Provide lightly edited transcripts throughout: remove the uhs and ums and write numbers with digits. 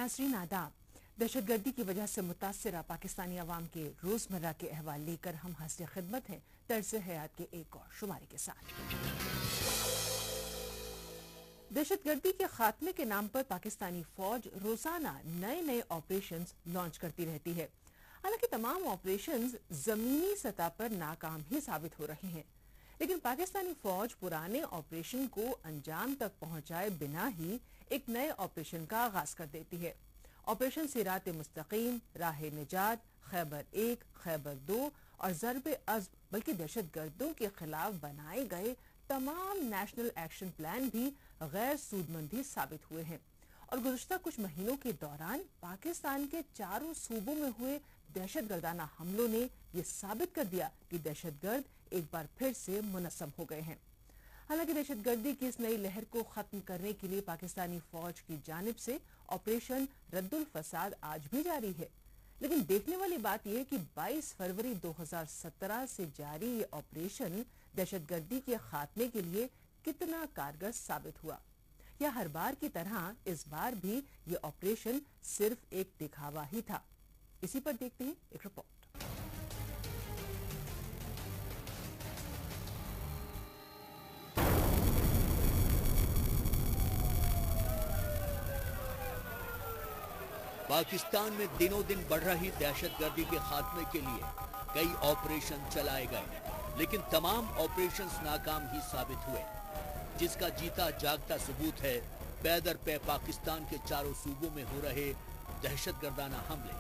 नाज़रीन आदाब। दहशत गर्दी की वजह से मुतासिरा पाकिस्तानी अवाम के रोजमर्रा के अहवाल लेकर हम हाज़िर खिदमत हैं तर्ज़ हयात के एक और शुमारे के साथ। दहशत गर्दी के खात्मे के नाम पर पाकिस्तानी फौज रोजाना नए नए ऑपरेशंस लॉन्च करती रहती है। हालांकि तमाम ऑपरेशंस जमीनी सतह पर नाकाम ही साबित हो रहे हैं, लेकिन पाकिस्तानी फौज पुराने ऑपरेशन को अंजाम तक पहुंचाए बिना ही एक नए ऑपरेशन का आगाज कर देती है। ऑपरेशन सिरात मुस्तकीम, राह निजात, खैबर 1, खैबर 2 और ज़रब अज़्ब बल्कि दहशत गर्दों के खिलाफ बनाए गए तमाम नेशनल एक्शन प्लान भी गैर सूदमंद ही साबित हुए हैं और गुज़श्ता कुछ महीनों के दौरान पाकिस्तान के चारों सूबों में हुए दहशत गर्दाना हमलों ने ये साबित कर दिया कि दहशत गर्द एक बार फिर से मुनस्सम हो गए हैं। हालांकि दहशत गर्दी की इस नई लहर को खत्म करने के लिए पाकिस्तानी फौज की जानिब से ऑपरेशन रद्दुल फसाद आज भी जारी है, लेकिन देखने वाली बात यह है कि 22 फरवरी 2017 से जारी ये ऑपरेशन दहशत गर्दी के खात्मे के लिए कितना कारगर साबित हुआ, या हर बार की तरह इस बार भी ये ऑपरेशन सिर्फ एक दिखावा ही था। इसी पर देखते हैं एक रिपोर्ट। पाकिस्तान में दिनों दिन बढ़ रही दहशत गर्दी के खात्मे के लिए कई ऑपरेशन चलाए गए, लेकिन तमाम ऑपरेशंस नाकाम ही साबित हुए, जिसका जीता जागता सबूत है पै दर पै पाकिस्तान के चारों सूबों में हो रहे दहशत गर्दाना हमले।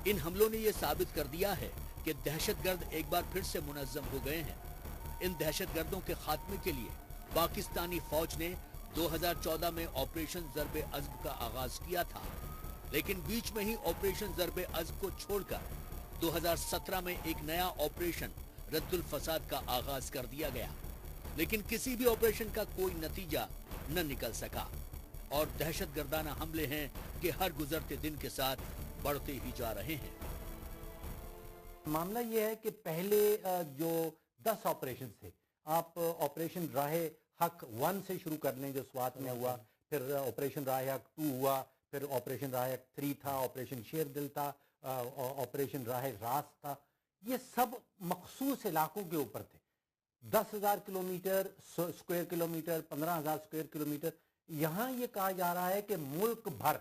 इन हमलों ने यह साबित कर दिया है कि दहशतगर्द एक बार फिर से मुनज़्ज़म हो गए हैं। इन दहशतगर्दों के खात्मे के लिए पाकिस्तानी फौज ने 2014 में ऑपरेशन ज़रब अज़्ब का आगाज किया था, लेकिन बीच में ही ऑपरेशन ज़रब अज़्ब को छोड़कर 2017 में एक नया ऑपरेशन रद्दुल फसाद का आगाज कर दिया गया, लेकिन किसी भी ऑपरेशन का कोई नतीजा न निकल सका और दहशतगर्दाना हमले हैं कि हर गुजरते दिन के साथ बढ़ते ही जा रहे हैं। मामला यह है कि पहले जो 10 ऑपरेशन थे, आप ऑपरेशन राह हक 1 से शुरू कर लें जो स्वात में हुआ, फिर ऑपरेशन राह हक 2 हुआ, फिर ऑपरेशन राह हक 3 था, ऑपरेशन शेर दिल था, ऑपरेशन राह रास था। ये सब मखसूस इलाकों के ऊपर थे। 10,000 kilometre square kilometre, 15,000 square kilometre. यहाँ ये कहा जा रहा है कि मुल्क भर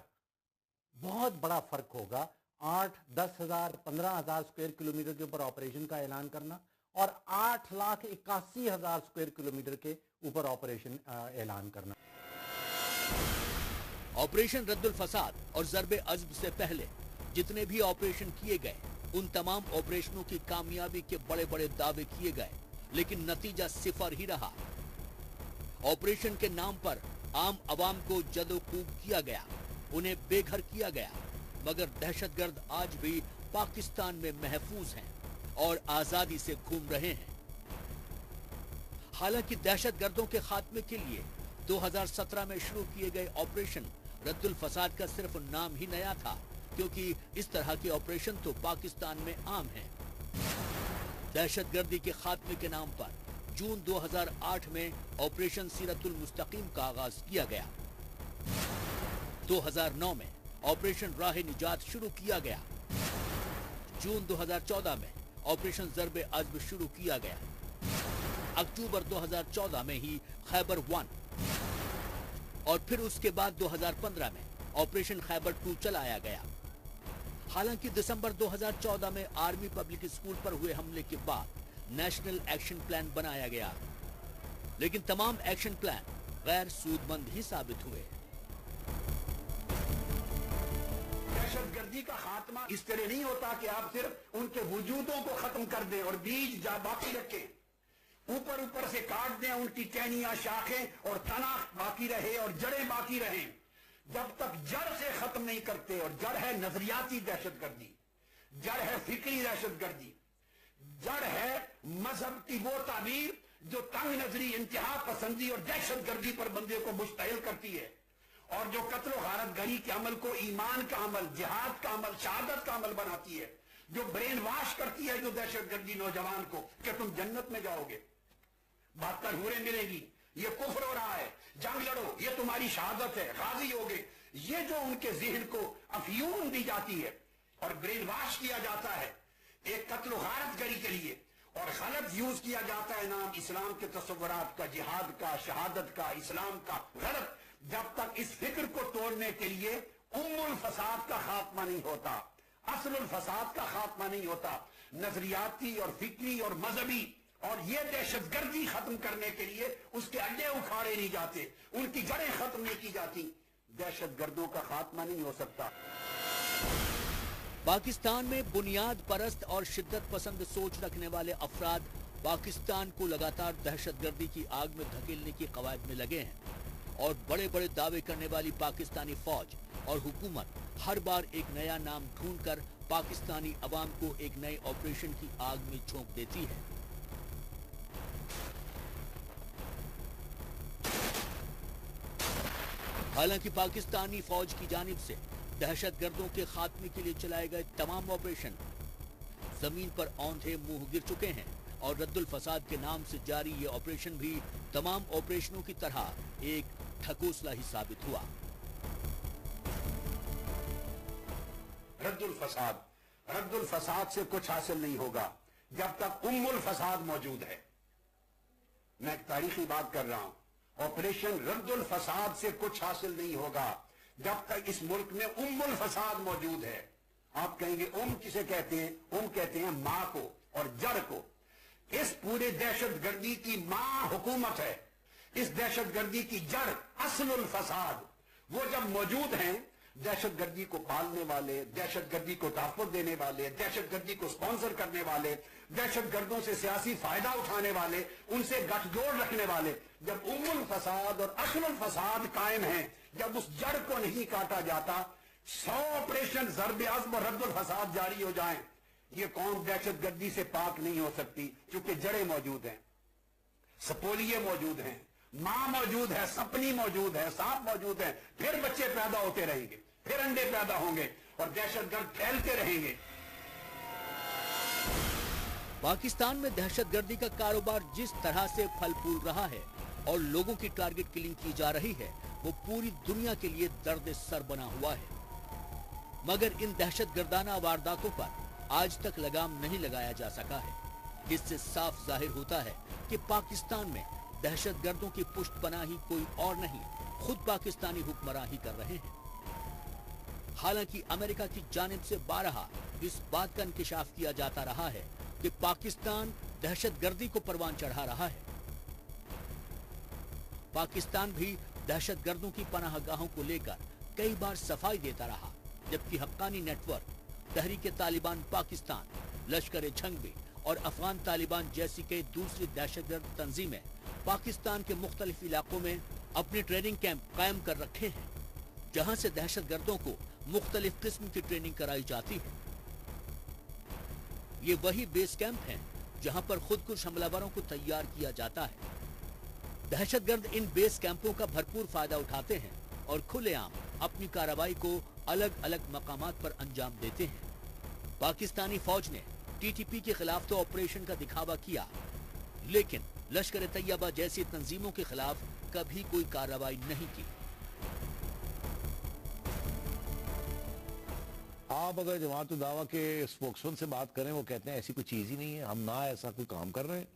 बहुत बड़ा फर्क होगा 8, 10,000, 15,000 स्क्वायर किलोमीटर के ऊपर ऑपरेशन का ऐलान करना और 8,81,000 स्क्वायर किलोमीटर के ऊपर ऑपरेशन ऐलान करना। ऑपरेशन रद्दुल फसाद और ज़रब अज़्ब से पहले जितने भी ऑपरेशन किए गए, उन तमाम ऑपरेशनों की कामयाबी के बड़े बड़े दावे किए गए, लेकिन नतीजा सिफर ही रहा। ऑपरेशन के नाम पर आम आवाम को जदोकूब किया गया, उन्हें बेघर किया गया, मगर दहशतगर्द आज भी पाकिस्तान में महफूज हैं और आजादी से घूम रहे हैं। हालांकि दहशतगर्दों के खात्मे के लिए 2017 में शुरू किए गए ऑपरेशन रद्दुल फसाद का सिर्फ नाम ही नया था, क्योंकि इस तरह के ऑपरेशन तो पाकिस्तान में आम हैं। दहशतगर्दी के खात्मे के नाम पर जून 2008 में ऑपरेशन सीरतुल मुस्तकीम का आगाज किया गया। 2009 में ऑपरेशन राह निजात शुरू किया गया। जून 2014 में ऑपरेशन ज़रब अज़्ब शुरू किया गया। अक्टूबर 2014 में ही खैबर 1 और फिर उसके बाद 2015 में ऑपरेशन खैबर 2 चलाया गया। हालांकि दिसंबर 2014 में आर्मी पब्लिक स्कूल पर हुए हमले के बाद नेशनल एक्शन प्लान बनाया गया, लेकिन तमाम एक्शन प्लान गैर सूदमंद ही साबित हुए। दहशतगर्दी का खात्मा इस तरह नहीं होता कि आप सिर्फ उनके वजूदों को खत्म कर दें और बीज जा बाकी रखें, ऊपर ऊपर से काट दें उनकी टहनियां, शाखें और तना बाकी रहे और जड़ें बाकी रहें। जब तक जड़ से खत्म नहीं करते, और जड़ है नजरियाती दहशतगर्दी, जड़ है फिक्री दहशतगर्दी, जड़ है मजहब की वो ताबीर जो तंग नजरी, इंतहा पसंदी और दहशतगर्दी पर बंदे को मुश्तइल करती है, और जो कत्ल गारत गरी के अमल को ईमान का अमल, जिहाद का अमल, शहादत का अमल बनाती है, जो ब्रेन वॉश करती है जो दहशतगर्दी नौजवान को कि तुम जन्नत में जाओगे, 72 हूरें मिलेंगी, ये कुफ्र हो रहा है, जंग लड़ो, ये तुम्हारी शहादत है, गाजी होगे। ये जो उनके जहन को अफयूम दी जाती है और ब्रेन वॉश किया जाता है एक कत्ल गारत गरी के लिए, और गलत यूज किया जाता है नाम इस्लाम के तस्वुरात का, जिहाद का, शहादत का, इस्लाम का गलत। जब तक इस फिक्र को तोड़ने के लिए उम्मुल फसाद का खात्मा नहीं होता, असलुल फसाद का खात्मा नहीं होता, नजरियाती और फिक्री और मजहबी और ये दहशतगर्दी खत्म करने के लिए उसके अड्डे उखाड़े नहीं जाते, उनकी जड़ें खत्म नहीं की जाती, दहशतगर्दों का खात्मा नहीं हो सकता। पाकिस्तान में बुनियाद परस्त और शिद्दत पसंद सोच रखने वाले अफराद पाकिस्तान को लगातार दहशतगर्दी की आग में धकेलने की कवायद में लगे हैं, और बड़े बड़े दावे करने वाली पाकिस्तानी फौज और हुकूमत हर बार एक नया नाम ढूंढकर पाकिस्तानी अवाम को एक नए ऑपरेशन की आग में झोंक देती है। हालांकि पाकिस्तानी फौज की जानिब से दहशतगर्दों के खात्मे के लिए चलाए गए तमाम ऑपरेशन जमीन पर औंधे मुंह गिर चुके हैं, और रद्दुल फसाद के नाम से जारी ये ऑपरेशन भी तमाम ऑपरेशनों की तरह एक ठकोसला ही साबित हुआ। रद्दुल फसाद से कुछ हासिल नहीं होगा जब तक उम्मुल फसाद मौजूद है। मैं एक तारीखी बात कर रहा हूं, ऑपरेशन रद्दुल फसाद से कुछ हासिल नहीं होगा जब तक इस मुल्क में उम्मुल फसाद मौजूद है। आप कहेंगे किसे कहते हैं? कहते हैं मां को और जड़ को। इस पूरे दहशतगर्दी की मां हुकूमत है, इस दहशतगर्दी की जड़ असलुल फसाद। वो जब मौजूद हैं, दहशतगर्दी को पालने वाले, दहशतगर्दी को तहफ़्फ़ुज़ देने वाले, दहशतगर्दी को स्पॉन्सर करने वाले, दहशतगर्दों से सियासी फायदा उठाने वाले, उनसे गठजोड़ रखने वाले, जब उम्मुल फसाद और असलुल फसाद कायम है, जब उस जड़ को नहीं काटा जाता, 100 ऑपरेशन ज़र्ब अज़्म और रद्दुल फसाद जारी हो जाएं, ये कौम दहशतगर्दी से पाक नहीं हो सकती, क्योंकि जड़ें मौजूद हैं, सपोलिये मौजूद हैं, मां मौजूद है, सपनी मौजूद है, सांप मौजूद है, फिर बच्चे पैदा होते रहेंगे, फिर अंडे पैदा होंगे और दहशतगर्द फैलते रहेंगे। पाकिस्तान में दहशतगर्दी का कारोबार जिस तरह से फल फूल रहा है और लोगों की टारगेट किलिंग की जा रही है, वो पूरी दुनिया के लिए दर्द सर बना हुआ है। मगर इन दहशतगर्दाना वारदातों पर आज तक लगाम नहीं लगाया जा सका है, जिससे साफ जाहिर होता है कि पाकिस्तान में दहशतगर्दों की पुष्टपनाही कोई और नहीं, खुद पाकिस्तानी हुक्मरान ही कर रहे हैं। हालांकि अमेरिका की जानिब से बारहा इस बात का इंकिशाफ किया जाता रहा है कि पाकिस्तान दहशतगर्दी को परवान चढ़ा रहा है। पाकिस्तान भी दहशतगर्दों की पनाहगाहों को लेकर कई बार सफाई देता रहा, जबकि हक्कानी नेटवर्क, तहरीक तालिबान पाकिस्तान, लश्कर जंग और अफगान तालिबान जैसी कई दूसरी दहशतगर्द तंजीमें पाकिस्तान के मुख्तलिफ इलाकों में अपने ट्रेनिंग कैंप कायम कर रखे हैं, जहां से दहशतगर्दों को मुख्तलिफ किस्म की ट्रेनिंग कराई जाती है। ये वही बेस कैंप हैं जहां पर खुदकुश हमलावरों को तैयार किया जाता है। दहशतगर्द इन बेस कैंपों का भरपूर फायदा उठाते हैं और खुलेआम अपनी कार्रवाई को अलग अलग मकामात पर अंजाम देते हैं। पाकिस्तानी फौज ने टीटीपी के खिलाफ तो ऑपरेशन का दिखावा किया, लेकिन लश्कर तैयबा जैसी तंजीमों के खिलाफ कभी कोई कार्रवाई नहीं की। आप अगर जमात दावा के स्पोक्समैन से बात करें, वो कहते हैं ऐसी कोई चीज ही नहीं है, हम ना ऐसा कोई काम कर रहे हैं,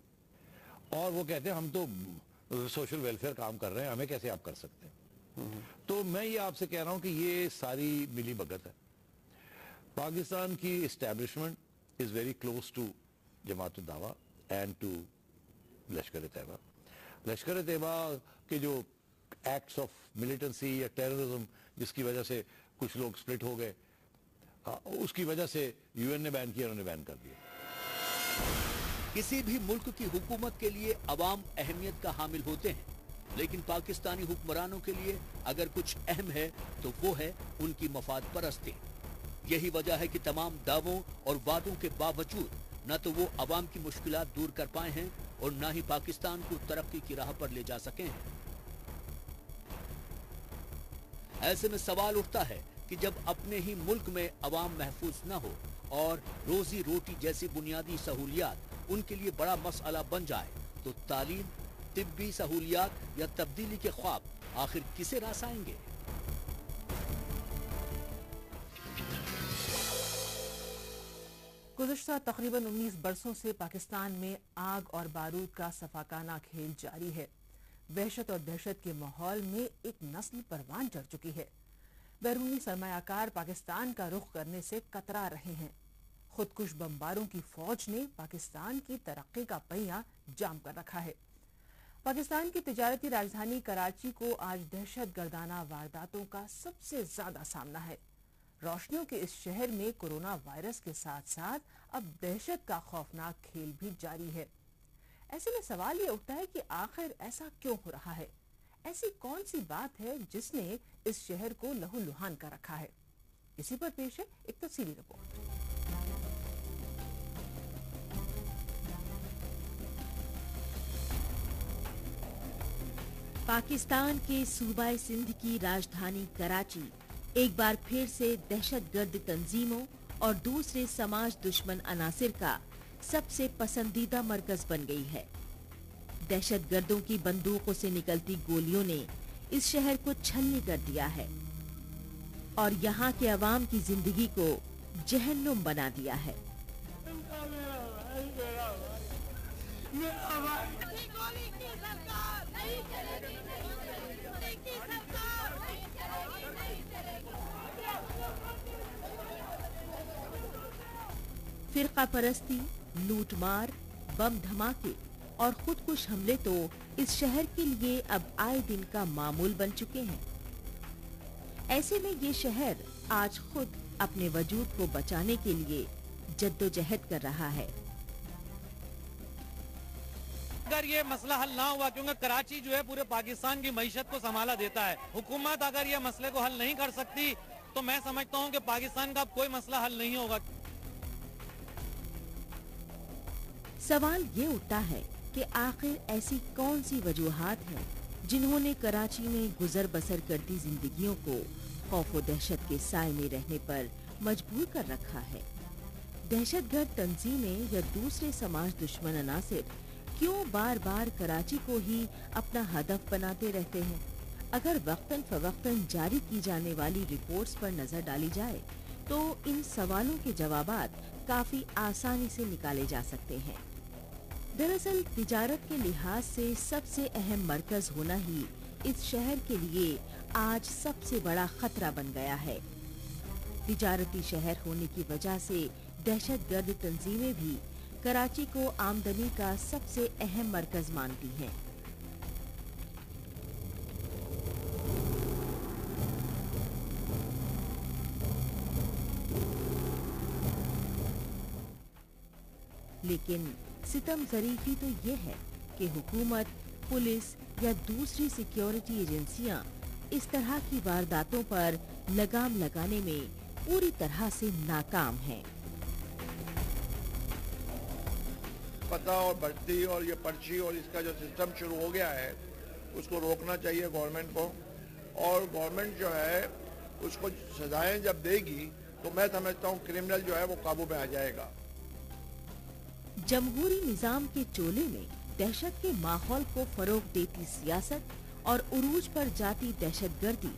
और वो कहते हैं हम तो सोशल वेलफेयर काम कर रहे हैं, हमें कैसे आप कर सकते हैं। तो मैं ये आपसे कह रहा हूं कि ये सारी मिली भगत है। पाकिस्तान की establishment is very close to Jamaat Dawa and to Lashkar Taiba. Lashkar Taiba के जो एक्ट्स ऑफ मिलिटेंसी या टेररिज्म जिसकी वजह से कुछ लोग स्प्लिट हो गए, उसकी वजह से यूएन ने बैन किया, उन्होंने बैन कर दिया। किसी भी मुल्क की हुकूमत के लिए अवाम अहमियत का हामिल होते हैं, लेकिन पाकिस्तानी हुक्मरानों के लिए अगर कुछ अहम है तो वो है उनकी मफाद परस्ती। यही वजह है कि तमाम दावों और वादों के बावजूद न तो वो अवाम की मुश्किलात दूर कर पाए हैं और न ही पाकिस्तान को तरक्की की राह पर ले जा सके हैं। ऐसे में सवाल उठता है कि जब अपने ही मुल्क में अवाम महफूज न हो और रोजी रोटी जैसी बुनियादी सहूलियात उनके लिए बड़ा मसला बन जाए, तो तालीम, तिब्बी सहूलियात या तब्दीली के ख्वाब आखिर किसे रास आएंगे? गुज़श्ता तकरीबन 19 बरसों से पाकिस्तान में आग और बारूद का सफाकाना खेल जारी है। वहशत और दहशत के माहौल में एक नस्ल परवान चढ़ चुकी है। बैरूनी सरमायाकार पाकिस्तान का रुख करने से कतरा रहे हैं। खुदकुश बमबारों की फौज ने पाकिस्तान की तरक्की का पहिया जाम कर रखा है। पाकिस्तान की तिजारती राजधानी कराची को आज दहशत गर्दाना वारदातों का सबसे ज्यादा सामना है। रोशनियों के इस शहर में कोरोना वायरस के साथ साथ अब दहशत का खौफनाक खेल भी जारी है। ऐसे में सवाल ये उठता है कि आखिर ऐसा क्यों हो रहा है? ऐसी कौन सी बात है जिसने इस शहर को लहूलुहान कर रखा है? इसी पर पेश है एक तफसीली रिपोर्ट। पाकिस्तान के सूबाए सिंध की राजधानी कराची एक बार फिर से दहशतगर्द तंजीमों और दूसरे समाज दुश्मन अनासिर का सबसे पसंदीदा मरकज बन गई है। दहशतगर्दों की बंदूकों से निकलती गोलियों ने इस शहर को छलनी कर दिया है और यहाँ के अवाम की जिंदगी को जहन्नुम बना दिया है। फिरका परस्ती, लूटमार, बम धमाके और खुदकुश हमले तो इस शहर के लिए अब आए दिन का मामूल बन चुके हैं। ऐसे में ये शहर आज खुद अपने वजूद को बचाने के लिए जद्दोजहद कर रहा है। अगर ये मसला हल ना हुआ, क्योंकि कराची जो है पूरे पाकिस्तान की मईशत को संभाला देता है, हुकूमत अगर ये मसले को हल नहीं कर सकती तो मैं समझता हूँ कि पाकिस्तान का अब कोई मसला हल नहीं होगा। सवाल ये उठता है कि आखिर ऐसी कौन सी वजूहात हैं जिन्होंने कराची में गुजर बसर करती जिंदगियों को खौफ व दहशत के साए में रहने पर मजबूर कर रखा है। दहशतगर्द तंजीमें या दूसरे समाज दुश्मन अनासिर क्यों बार बार कराची को ही अपना हदफ बनाते रहते हैं? अगर वक्तन फवक्तन जारी की जाने वाली रिपोर्ट्स पर नजर डाली जाए तो इन सवालों के जवाबात काफी आसानी से निकाले जा सकते हैं। दरअसल तिजारत के लिहाज से सबसे अहम मरकज होना ही इस शहर के लिए आज सबसे बड़ा खतरा बन गया है। तिजारती शहर होने की वजह से दहशतगर्द तंजीमें भी कराची को आमदनी का सबसे अहम मरकज मानती हैं। लेकिन सितम ज़रीफ़ी तो ये है कि हुकूमत, पुलिस या दूसरी सिक्योरिटी एजेंसियां इस तरह की वारदातों पर लगाम लगाने में पूरी तरह से नाकाम हैं। पता और भर्ती और ये पर्ची और इसका जो सिस्टम शुरू हो गया है उसको रोकना चाहिए गवर्नमेंट को, और गवर्नमेंट जो है उसको सजाएं जब देगी तो मैं समझता हूँ क्रिमिनल जो है वो काबू में आ जाएगा। जमहूरी निजाम के चोले में दहशत के माहौल को फरोग देती सियासत और उरूज पर जाती दहशतगर्दी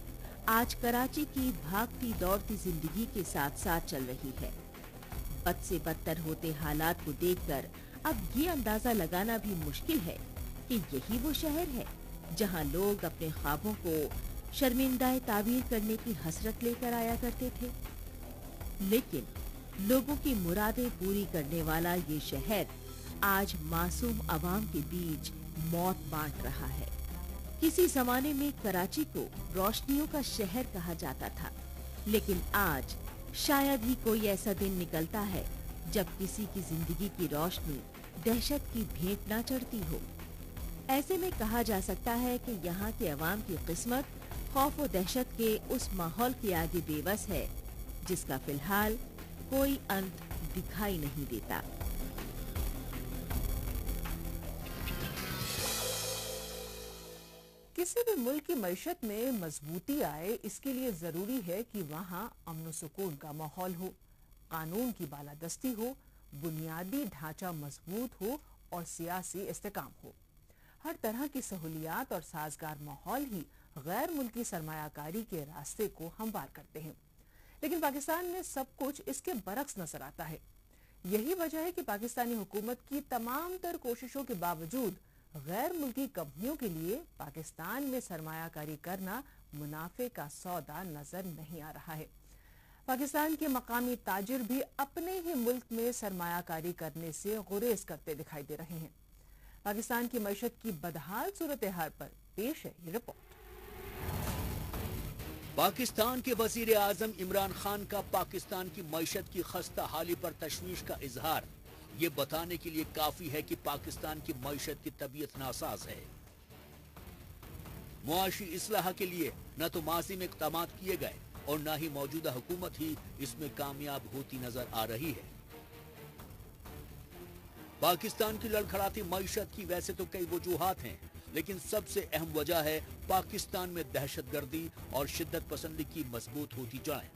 आज कराची की भागती दौड़ती जिंदगी के साथ साथ चल रही है। बद से बदतर होते हालात को देखकर अब ये अंदाजा लगाना भी मुश्किल है कि यही वो शहर है जहां लोग अपने ख्वाबों को शर्मिंदाए ताबीर करने की हसरत लेकर आया करते थे। लेकिन लोगों की मुरादें पूरी करने वाला ये शहर आज मासूम अवाम के बीच मौत बांट रहा है। किसी जमाने में कराची को रोशनियों का शहर कहा जाता था, लेकिन आज शायद ही कोई ऐसा दिन निकलता है जब किसी की जिंदगी की रोशनी दहशत की भेंट न चढ़ती हो। ऐसे में कहा जा सकता है कि यहाँ के अवाम की किस्मत खौफ और दहशत के उस माहौल के आगे बेबस है जिसका फिलहाल कोई अंत दिखाई नहीं देता। किसी भी मुल्क की मईशत में मजबूती आए, इसके लिए जरूरी है कि वहाँ अमन सुकून का माहौल हो, कानून की बालादस्ती हो, बुनियादी ढांचा मजबूत हो और सियासी इस्तेकाम हो। हर तरह की सहूलियात और साजगार माहौल ही गैर मुल्की सरमायाकारी के रास्ते को हमवार करते हैं। लेकिन पाकिस्तान में सब कुछ इसके बरक्स नजर आता है। यही वजह है कि पाकिस्तानी हुकूमत की तमाम तर कोशिशों के बावजूद गैर मुल्की कंपनियों के लिए पाकिस्तान में सरमायाकारी करना मुनाफे का सौदा नजर नहीं आ रहा है। पाकिस्तान के मकामी ताजिर भी अपने ही मुल्क में सरमायाकारी करने से गुरेज करते दिखाई दे रहे हैं। पाकिस्तान की मईशत की बदहाल सूरत हाल पर पेश है ये रिपोर्ट। पाकिस्तान के वजीर आजम इमरान खान का पाकिस्तान की मईशत की खस्ता हाली पर तशवीश का इजहार ये बताने के लिए काफी है कि पाकिस्तान की मईशत की तबीयत नासाज है। मुआशी इस्लाह के लिए न तो माजी में इक़दाम किए गए और न ही मौजूदा हुकूमत ही इसमें कामयाब होती नजर आ रही है। पाकिस्तान की लड़खड़ाती मईशत की वैसे तो कई वजूहात हैं, लेकिन सबसे अहम वजह है पाकिस्तान में दहशतगर्दी और शिद्दत पसंदी की मजबूत होती जाए।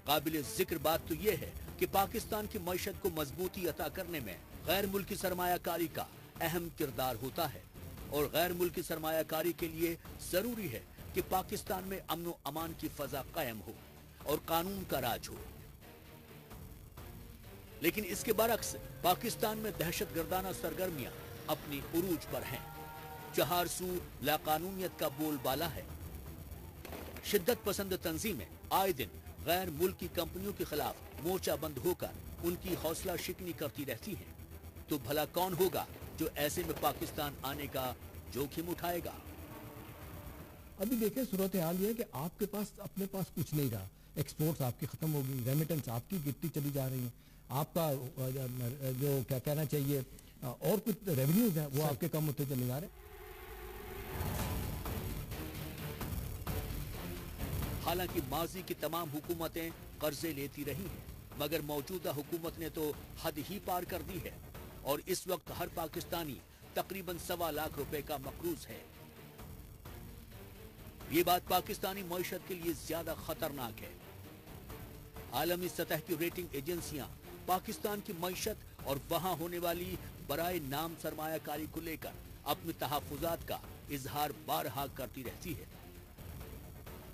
काबिल जिक्र बात तो यह है कि पाकिस्तान की मईशत को मजबूती अता करने में गैर मुल्की सरमायाकारी का अहम किरदार होता है और गैर मुल्की सरमायाकारी के लिए जरूरी है कि पाकिस्तान में अमन व अमान की फजा कायम हो और कानून का राज हो। लेकिन इसके बरक्स पाकिस्तान में दहशतगर्दाना सरगर्मियां अपनी उरूज पर हैं। चहारसू लाकानूनियत का बोलबाला है। शिद्दत पसंद तंजीमें आए दिन गैर मुल्की कंपनियों के खिलाफ मोर्चा बंद होकर उनकी हौसला शिकनी करती रहती हैं। तो भला कौन होगा जो ऐसे में पाकिस्तान आने का जोखिम उठाएगा? अभी देखिए सूरत हाल ये है कि आपके पास अपने पास कुछ नहीं रहा। एक्सपोर्ट्स आपकी खत्म हो गई, रेमिटेंस आपकी गिरती चली जा रही है, आपका जो क्या कहना चाहिए और कुछ रेवेन्यूज है वो आपके कम होते चले जा रहे हैं। हालांकि माजी की तमाम हुकूमतें कर्जे लेती रही हैं, मगर मौजूदा हुकूमत ने तो हद ही पार कर दी है और इस वक्त हर पाकिस्तानी तकरीबन 1.25 लाख रुपए का मकरूज है। ये बात पाकिस्तानी मईशत के लिए ज्यादा खतरनाक है। आलमी सतह की रेटिंग एजेंसियां पाकिस्तान की मईशत और वहां होने वाली बराए नाम सरमायाकारी को लेकर अपने तहफुजात का इजहार बारहा करती रहती है।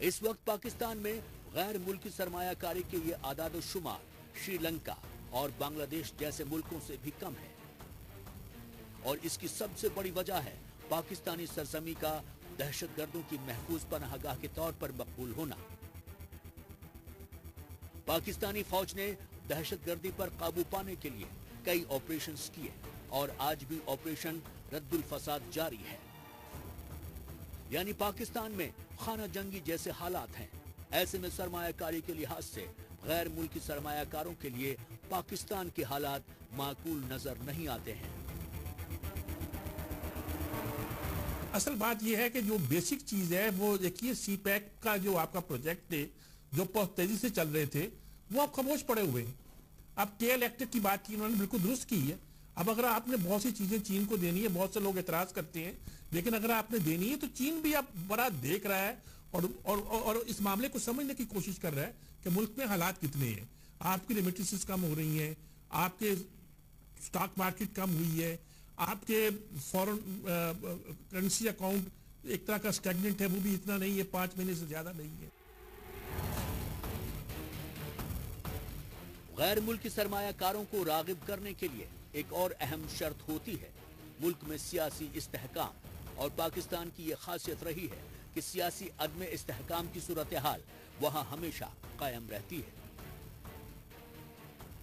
इस वक्त पाकिस्तान में गैर मुल्की सरमायाकारी के ये आदाद शुमार श्रीलंका और बांग्लादेश जैसे मुल्कों से भी कम है और इसकी सबसे बड़ी वजह है पाकिस्तानी सरजमी का दहशतगर्दों की महफूज पनाहगाह के तौर पर मकबूल होना। पाकिस्तानी फौज ने दहशतगर्दी पर काबू पाने के लिए कई ऑपरेशंस किए और आज भी ऑपरेशन रद्दुल फसाद जारी है। यानी पाकिस्तान में खाना जंगी जैसे हालात हैं। ऐसे में सरमायाकारी के लिहाज से गैर मुल्की सरमायाकारों के लिए पाकिस्तान के हालात माकूल नजर नहीं आते हैं। असल बात यह है कि जो बेसिक चीज है वो देखिए, सी पैक का जो आपका प्रोजेक्ट थे जो बहुत तेजी से चल रहे थे वो अब खामोश पड़े हुए हैं। अब केएल एक्ट की बात की उन्होंने बिल्कुल दुरुस्त की है। अब अगर आपने बहुत सी चीजें चीन को देनी है, बहुत से लोग एतराज करते हैं, लेकिन अगर आपने देनी है तो चीन भी अब बड़ा देख रहा है और इस मामले को समझने की कोशिश कर रहा है कि मुल्क में हालात कितने हैं। आपकी रेमिटेंसेस कम हो रही हैं, आपके स्टॉक मार्केट कम हुई है, आपके फॉरेन करेंसी अकाउंट एक तरह का स्टैग्नेंट है, वो भी इतना नहीं है, 5 महीने से ज्यादा नहीं है। गैर मुल्की सरमायाकारों को रागिब करने के लिए एक और अहम शर्त होती है मुल्क में सियासी इस्तेहकाम, और पाकिस्तान की ये खासियत रही है कि सियासी अदम इस्तेहकाम की सूरत हाल वहाँ हमेशा कायम रहती है।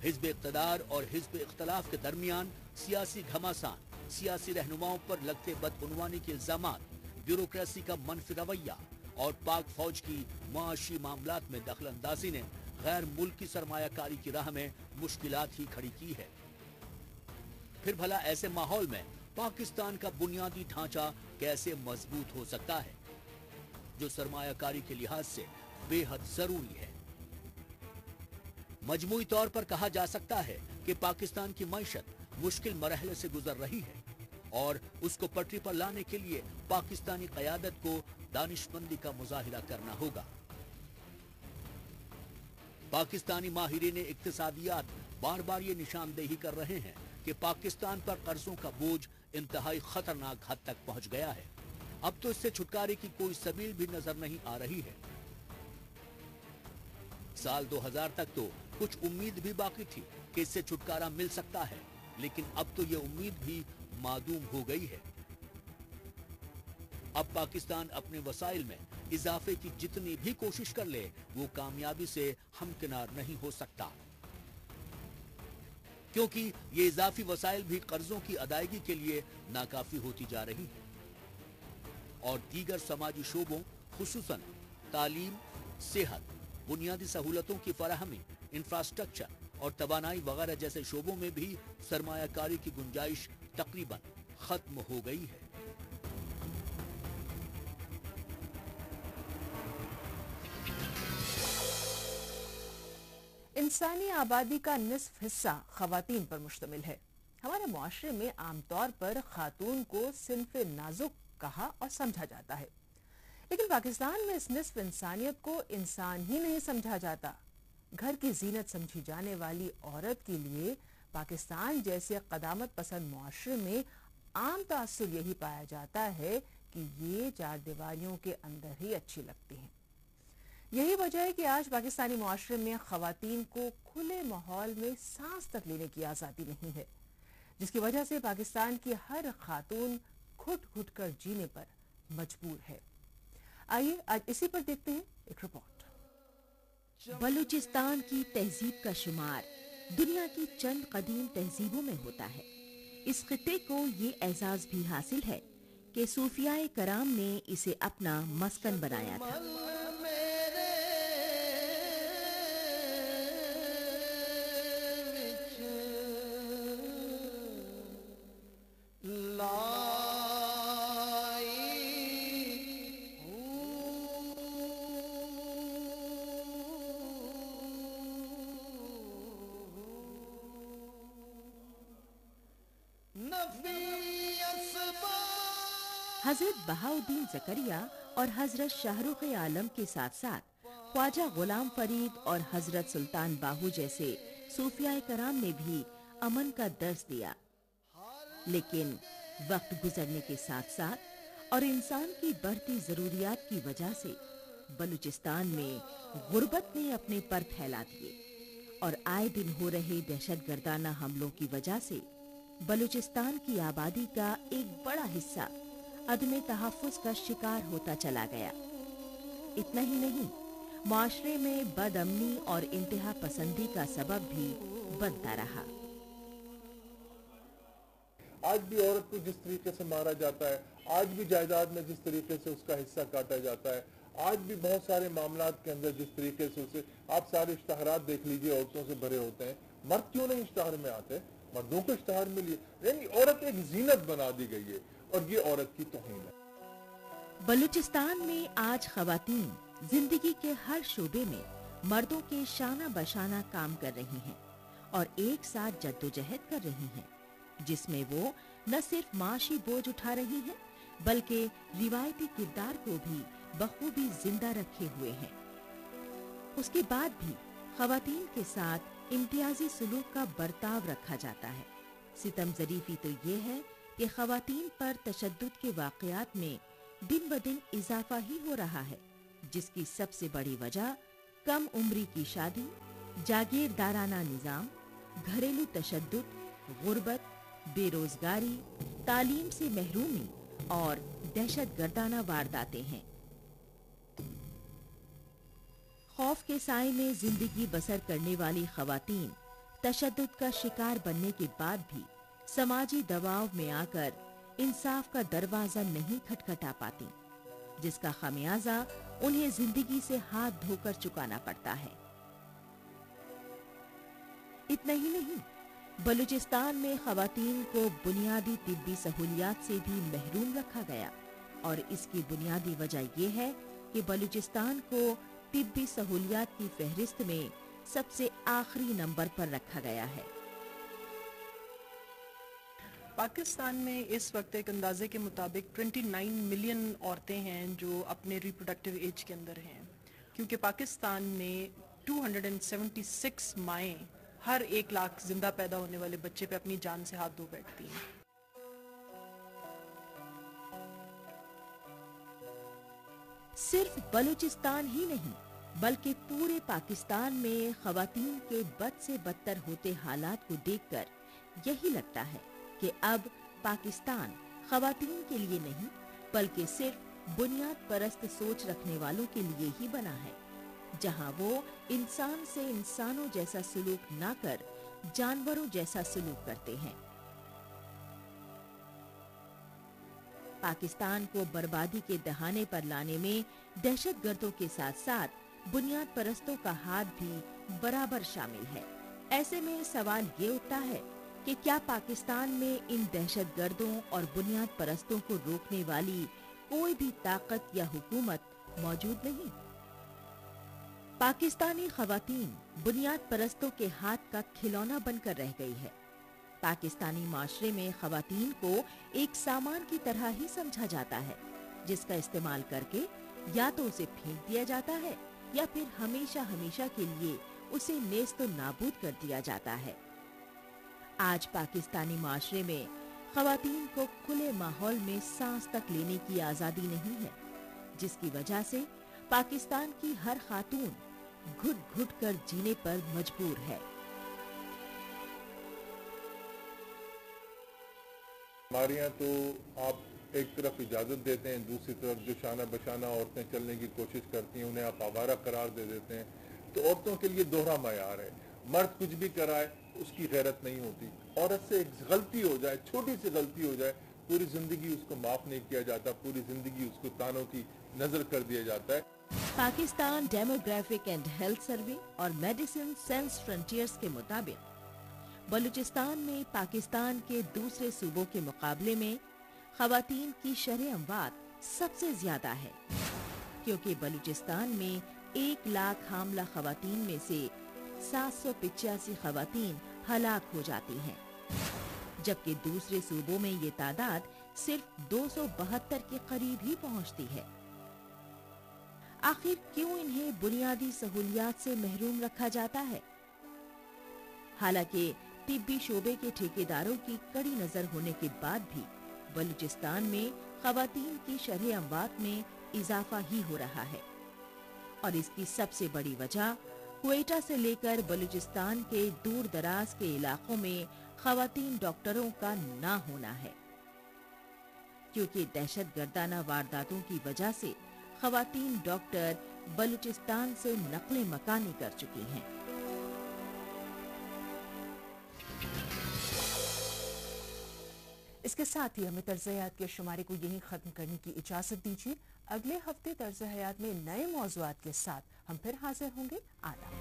हिज़्ब इक़्तिदार और हिज़्ब इख्तलाफ के दरमियान सियासी घमासान, सियासी रहनुमाओं पर लगते बदउनवानी के इल्जामात, ब्यूरोक्रेसी का मनफी रवैया और पाक फौज की मुआशी मामलात में दखल अंदाजी ने गैर मुल्की सरमायाकारी की राह में मुश्किलात ही खड़ी की है। फिर भला ऐसे माहौल में पाकिस्तान का बुनियादी ढांचा कैसे मजबूत हो सकता है, जो सरमायाकारी के लिहाज से बेहद जरूरी है। मजमूई तौर पर कहा जा सकता है कि पाकिस्तान की मईशत मुश्किल मरहले से गुजर रही है और उसको पटरी पर लाने के लिए पाकिस्तानी क़यादत को दानिशमंदी का मुजाहिरा करना होगा। पाकिस्तानी माहिरीन इक्तिसादियात बार बार ये निशानदेही कर रहे हैं कि पाकिस्तान पर कर्जों का बोझ इंतहाई खतरनाक हद तक पहुंच गया है। अब तो इससे छुटकारे की कोई सबील भी नजर नहीं आ रही है। साल 2000 तक तो कुछ उम्मीद भी बाकी थी कि इससे छुटकारा मिल सकता है, लेकिन अब तो ये उम्मीद भी मादूम हो गई है। अब पाकिस्तान अपने वसाइल में इजाफे की जितनी भी कोशिश कर ले, वो कामयाबी से हमकिनार नहीं हो सकता, क्योंकि ये इजाफी वसाइल भी कर्जों की अदायगी के लिए नाकाफी होती जा रही है और दीगर समाजी शोबों खुसूसन तालीम, सेहत, बुनियादी सहूलतों की फराहमी, इंफ्रास्ट्रक्चर और तवानाई वगैरह जैसे शोबों में भी सरमायाकारी की गुंजाइश तकरीबन खत्म हो गई है। इंसानी आबादी का निस्फ हिस्सा खवातीन पर मुश्तमिल है। हमारे मुआशरे में आमतौर पर खातून को सिन्फ नाजुक कहा और समझा जाता है, लेकिन पाकिस्तान में इस निस्फ इंसानियत को इंसान ही नहीं समझा जाता। घर की जीनत समझी जाने वाली औरत के लिए पाकिस्तान जैसे कदामत पसंद मुआशरे में आम तासुर यही पाया जाता है कि ये चार दीवारियों के अंदर ही अच्छी लगती हैं। यही वजह है कि आज पाकिस्तानी मुआशरे में खवातीन को खुले माहौल में सांस तक लेने की आज़ादी नहीं है, जिसकी वजह से पाकिस्तान की हर खातून घुट घुट कर जीने पर मजबूर है। आइए आज इसी पर देखते हैं एक रिपोर्ट। बलूचिस्तान की तहजीब का शुमार दुनिया की चंद कदीम तहजीबों में होता है। इस खित्ते को ये एजाज भी हासिल है कि सूफियाए कराम ने इसे अपना मस्कन बनाया था। हजरत बहाउद्दीन जकरिया और हजरत शाहरुख आलम के साथ साथ ख्वाजा गुलाम फरीद और हजरत सुल्तान बाहू जैसे सूफियाए कराम ने भी अमन का दर्स दिया, लेकिन वक्त गुजरने के साथ साथ और इंसान की बढ़ती जरूरियात की वजह से बलूचिस्तान में गुर्बत ने अपने पर फैला दिए और आए दिन हो रहे दहशतगर्दाना हमलों की वजह से बलूचिस्तान की आबादी का एक बड़ा हिस्सा अदमे तहफ़्फ़ुज़ का शिकार होता चला गया। इतना ही नहीं, माशरे में बदअमनी और इंतहा पसंदी का सबब भी बनता रहा। आज भी औरत को जिस तरीके से मारा जाता है, आज भी जायदाद में जिस तरीके से उसका हिस्सा काटा जाता है, आज भी बहुत सारे मामलात के अंदर जिस तरीके से उसे आप सारे इश्तहारात देख लीजिए औरतों से भरे होते हैं। मर्द क्यों नहीं इश्तहार में आते? मर्दों को इश्तहार में लिए, यानी औरत एक जीनत बना दी गई है और ये औरत की तौहीन है। बलूचिस्तान में आज खवातीन जिंदगी के हर शोबे में मर्दों के शाना बशाना काम कर रही हैं और एक साथ जद्दोजहद कर रही हैं, जिसमें वो न सिर्फ माशी बोझ उठा रही हैं बल्कि रिवायती किरदार को भी बखूबी जिंदा रखे हुए हैं। उसके बाद भी खवातीन के साथ इम्तियाजी सलूक का बर्ताव रखा जाता है। सितम ज़रीफ़ी तो ये है कि खवातीन पर तशद्दुद के वाक़यात में दिन ब दिन इजाफा ही हो रहा है, जिसकी सबसे बड़ी वजह कम उम्री की शादी, जागीरदाराना निज़ाम, घरेलू तशद्दुद, गुर्बत, बेरोजगारी, तालीम से महरूमी और दहशतगर्दाना वारदातें हैं। खौफ के साए में जिंदगी बसर करने वाली खवातीन तशद्दुद का शिकार बनने के बाद भी समाजी दबाव में आकर इंसाफ का दरवाजा नहीं खटखटा पाती, जिसका खमियाजा उन्हें जिंदगी से हाथ धोकर चुकाना पड़ता है। इतना ही नहीं, बलूचिस्तान में खवातीन को बुनियादी तिब्बी सहूलियात से भी महरूम रखा गया और इसकी बुनियादी वजह यह है कि बलूचिस्तान को तिब्बी सहूलियात की फहरिस्त में सबसे आखिरी नंबर पर रखा गया है। पाकिस्तान में इस वक्त एक अंदाजे के मुताबिक 29 मिलियन औरतें हैं जो अपने रिप्रोडक्टिव एज के अंदर हैं, क्योंकि पाकिस्तान में 276 माएँ हर 1 लाख जिंदा पैदा होने वाले बच्चे पे अपनी जान से हाथ धो बैठती हैं। सिर्फ बलूचिस्तान ही नहीं बल्कि पूरे पाकिस्तान में खवातीन के बद से बदतर होते हालात को देखकर यही लगता है कि अब पाकिस्तान खवातीन के लिए नहीं बल्कि सिर्फ बुनियाद परस्त सोच रखने वालों के लिए ही बना है, जहां वो इंसान से इंसानों जैसा सलूक ना कर जानवरों जैसा सलूक करते हैं। पाकिस्तान को बर्बादी के दहाने पर लाने में दहशतगर्दों के साथ साथ बुनियाद परस्तों का हाथ भी बराबर शामिल है। ऐसे में सवाल ये उठता है कि क्या पाकिस्तान में इन दहशतगर्दों और बुनियाद परस्तों को रोकने वाली कोई भी ताकत या हुकूमत मौजूद नहीं? पाकिस्तानी खवातीन बुनियाद परस्तों के हाथ का खिलौना बनकर रह गई है। पाकिस्तानी माशरे में खवातीन को एक सामान की तरह ही समझा जाता है, जिसका इस्तेमाल करके या तो उसे फेंक दिया जाता है या फिर हमेशा हमेशा के लिए उसे नेस्तो नाबूद कर दिया जाता है। आज पाकिस्तानी माशरे में खवातीन को खुले माहौल में सांस तक लेने की आजादी नहीं है, जिसकी वजह से पाकिस्तान की हर खातून घुट-घुट कर जीने पर मजबूर है। हमारे यहाँ तो आप एक तरफ इजाज़त देते हैं, दूसरी तरफ जो शाना बशाना औरतें चलने की कोशिश करती हैं उन्हें आप आवारा करार दे देते हैं। तो औरतों के लिए दोहरा मयार है, मर्द कुछ भी कराए उसकी गैरत नहीं होती। औरत से एक गलती हो जाए, छोटी सी गलती हो जाए, पूरी जिंदगी उसको माफ नहीं किया जाता, पूरी जिंदगी उसको तानों की नजर कर दिया जाता है। Pakistan demographic and health survey और मेडिसिन सेंस फ्रंटियर्स के मुताबिक बलूचिस्तान में पाकिस्तान के दूसरे सूबों के मुकाबले में खवातीन की शरह अमवात सबसे ज्यादा है, क्योंकि बलूचिस्तान में 1 लाख हामला खवातीन में से 785 खवातीन हलाक हो जाती हैं, जबकि दूसरे सूबों में ये तादाद सिर्फ 272 के करीब ही पहुंचती है। आखिर क्यों इन्हें बुनियादी सहूलियात से महरूम रखा जाता है? हालांकि तिब्बी शोबे के ठेकेदारों की कड़ी नजर होने के बाद भी बलूचिस्तान में खवातीन की शरह अमवात में इजाफा ही हो रहा है, और इसकी सबसे बड़ी वजह क्वेटा से लेकर बलूचिस्तान के दूर दराज के इलाकों में खवातीन डॉक्टरों का ना होना है, क्योंकि दहशतगर्दाना वारदातों की वजह से खवातीन डॉक्टर बलूचिस्तान से नकले मकानी कर चुकी हैं। इसके साथ ही हमें तर्ज़ हयात के शुमारे को यहीं ख़त्म करने की इजाज़त दीजिए। अगले हफ्ते तर्ज़ हयात में नए मौज़ूआत के साथ हम फिर हाजिर होंगे। आदाब।